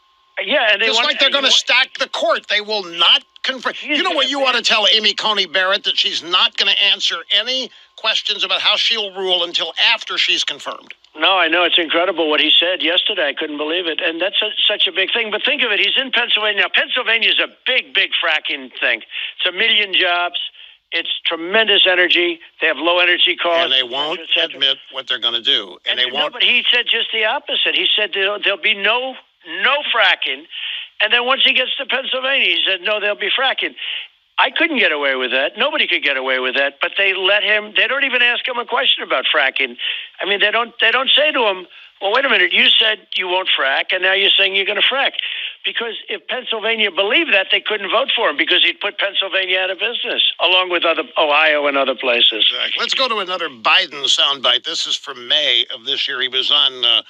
Yeah, and just like they're going to stack the court. They will not confirm. You know what you ought to tell Amy Coney Barrett? That she's not going to answer any questions about how she'll rule until after she's confirmed. No, I know. It's incredible what he said yesterday. I couldn't believe it. And that's such a big thing. But think of it. He's in Pennsylvania. Now, Pennsylvania is a big, big fracking thing. It's 1 million jobs. It's tremendous energy. They have low energy costs. And they won't admit what they're going to do. And they won't. No, but he said just the opposite. He said there'll be no fracking. And then once he gets to Pennsylvania, he said, no, there'll be fracking. I couldn't get away with that. Nobody could get away with that. But they let him. They don't even ask him a question about fracking. I mean, they don't say to him, well, wait a minute, you said you won't frack, and now you're saying you're going to frack. Because if Pennsylvania believed that, they couldn't vote for him because he'd put Pennsylvania out of business, along with Ohio and other places. Exactly. Let's go to another Biden soundbite. This is from May of this year. He was on a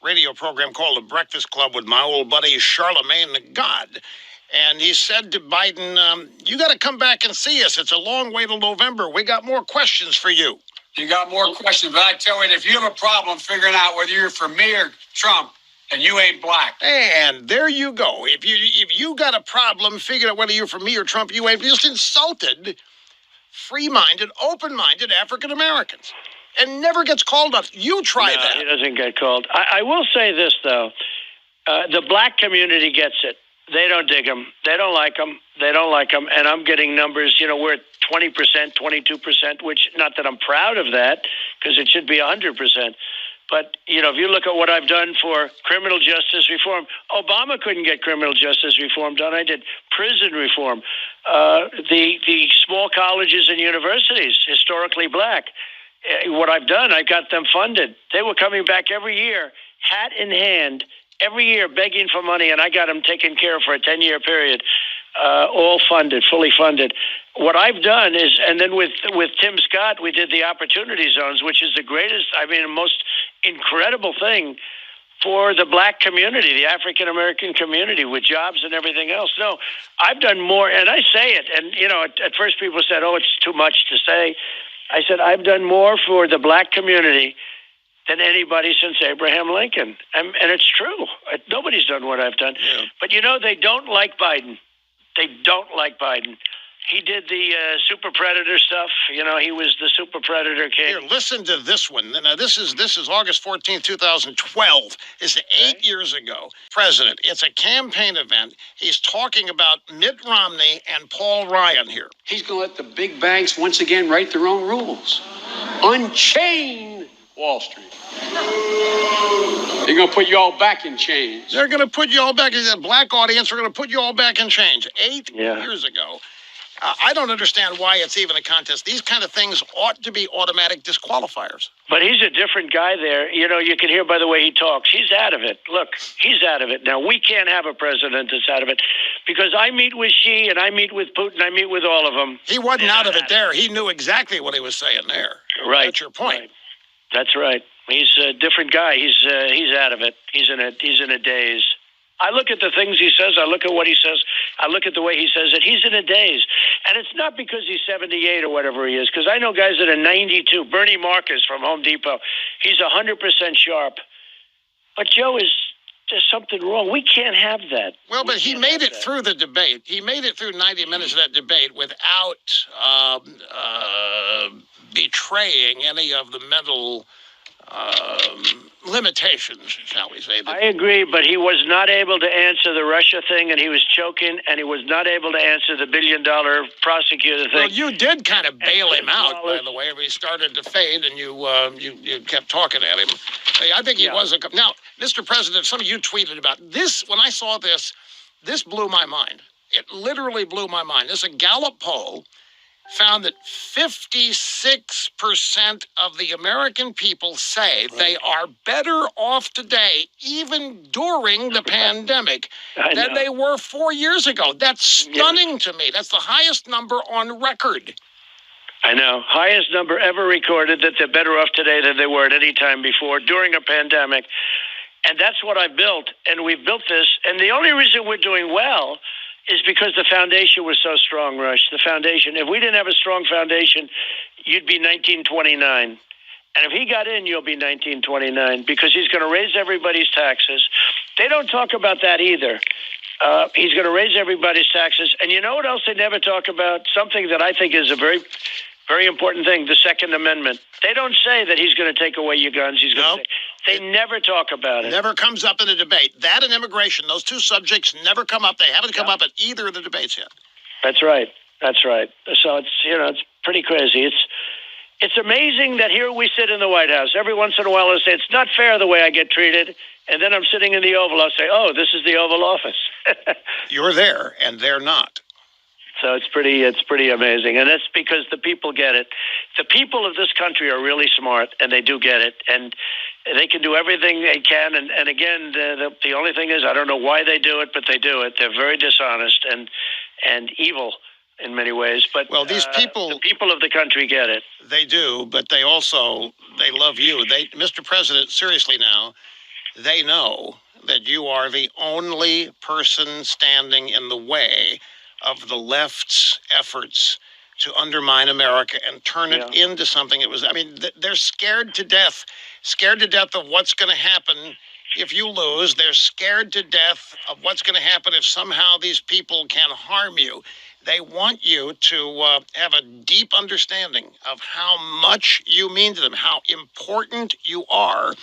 radio program called The Breakfast Club with my old buddy Charlemagne the God. And he said to Biden, you got to come back and see us. It's a long way till November. We got more questions for you. You got more questions, but I tell you, if you have a problem figuring out whether you're for me or Trump, then you ain't black. And there you go. If you got a problem figuring out whether you're for me or Trump, you ain't just insulted free-minded, open-minded African Americans. And never gets called up. You try that. He doesn't get called. I will say this, though. The black community gets it. They don't dig them. They don't like them. They don't like them. And I'm getting numbers, we're at 20%, 22%, which not that I'm proud of that because it should be 100%. But, if you look at what I've done for criminal justice reform, Obama couldn't get criminal justice reform done. I did prison reform. The small colleges and universities, historically black, what I've done, I got them funded. They were coming back every year, hat in hand, every year begging for money, and I got them taken care of for a 10-year period, all funded, fully funded. What I've done is, and then with Tim Scott, we did the opportunity zones, which is the greatest, most incredible thing for the black community, the African-American community, with jobs and everything else. No, I've done more, and I say it, and, at first people said, oh, it's too much to say. I said, I've done more for the black community than anybody since Abraham Lincoln. And it's true. Nobody's done what I've done. Yeah. But, they don't like Biden. They don't like Biden. He did the super predator stuff. You know, he was the super predator kid. Here, listen to this one. Now, this is August 14th, 2012. This is 8 years ago. President, it's a campaign event. He's talking about Mitt Romney and Paul Ryan here. He's going to let the big banks once again write their own rules. Unchain Wall Street. They're going to put you all back in chains. They're going to put you all back in the black audience. We're going to put you all back in chains. 8 years ago. I don't understand why it's even a contest. These kind of things ought to be automatic disqualifiers. But he's a different guy there. You know, you can hear by the way he talks. He's out of it. Look, he's out of it. Now, we can't have a president that's out of it because I meet with Xi and I meet with Putin. I meet with all of them. He wasn't out of it there. He knew exactly what he was saying there. Right. That's your point. Right. That's right. He's a different guy. He's out of it. He's in a daze. I look at the things he says. I look at what he says. I look at the way he says it. He's in a daze. And it's not because he's 78 or whatever he is, because I know guys that are 92. Bernie Marcus from Home Depot. He's 100% sharp. But Joe, there's something wrong. We can't have that. Well, but he made it through the debate. He made it through 90 minutes of that debate without betraying any of the mental limitations, shall we say. I agree, but he was not able to answer the Russia thing, and he was choking, and he was not able to answer the $1 billion prosecutor thing. Well, you did kind of bail him out, by the way. He started to fade, and you kept talking at him. I think he was a... Now, Mr. President, some of you tweeted about this. When I saw this blew my mind. It literally blew my mind. There's a Gallup poll found that 56% of the American people say they are better off today, even during the pandemic, than they were 4 years ago. That's stunning to me. That's the highest number on record. I know. Highest number ever recorded that they're better off today than they were at any time before during a pandemic. And that's what I built. And we've built this. And the only reason we're doing well is because the foundation was so strong, Rush. The foundation. If we didn't have a strong foundation, you'd be 1929. And if he got in, you'll be 1929 because he's going to raise everybody's taxes. They don't talk about that either. He's going to raise everybody's taxes. And you know what else they never talk about? Something that I think is a very, very important thing, the Second Amendment. They don't say that he's going to take away your guns. He's going to say, they never talk about it. Never comes up in a debate. That and immigration, those two subjects never come up. They haven't come up at either of the debates yet. That's right. That's right. So it's pretty crazy. It's amazing that here we sit in the White House. Every once in a while I say, it's not fair the way I get treated. And then I'm sitting in the Oval. I'll say, oh, this is the Oval Office. You're there, and they're not. So it's pretty amazing. And that's because the people get it. The people of this country are really smart, and they do get it. And they can do everything they can. And again, the only thing is, I don't know why they do it, but they do it. They're very dishonest and evil in many ways. But these people, the people of the country get it. They do, but they love you. Mr. President, seriously now, they know that you are the only person standing in the way of the left's efforts to undermine America and turn it into something it was. I mean, they're scared to death of what's going to happen if you lose. They're scared to death of what's going to happen if somehow these people can harm you. They want you to have a deep understanding of how much you mean to them, how important you are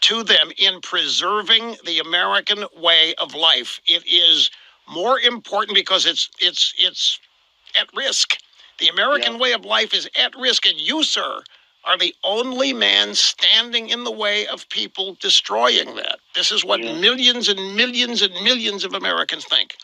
to them in preserving the American way of life. It is more important because it's at risk. The American way of life is at risk, and you, sir, are the only man standing in the way of people destroying that. This is what millions and millions and millions of Americans think.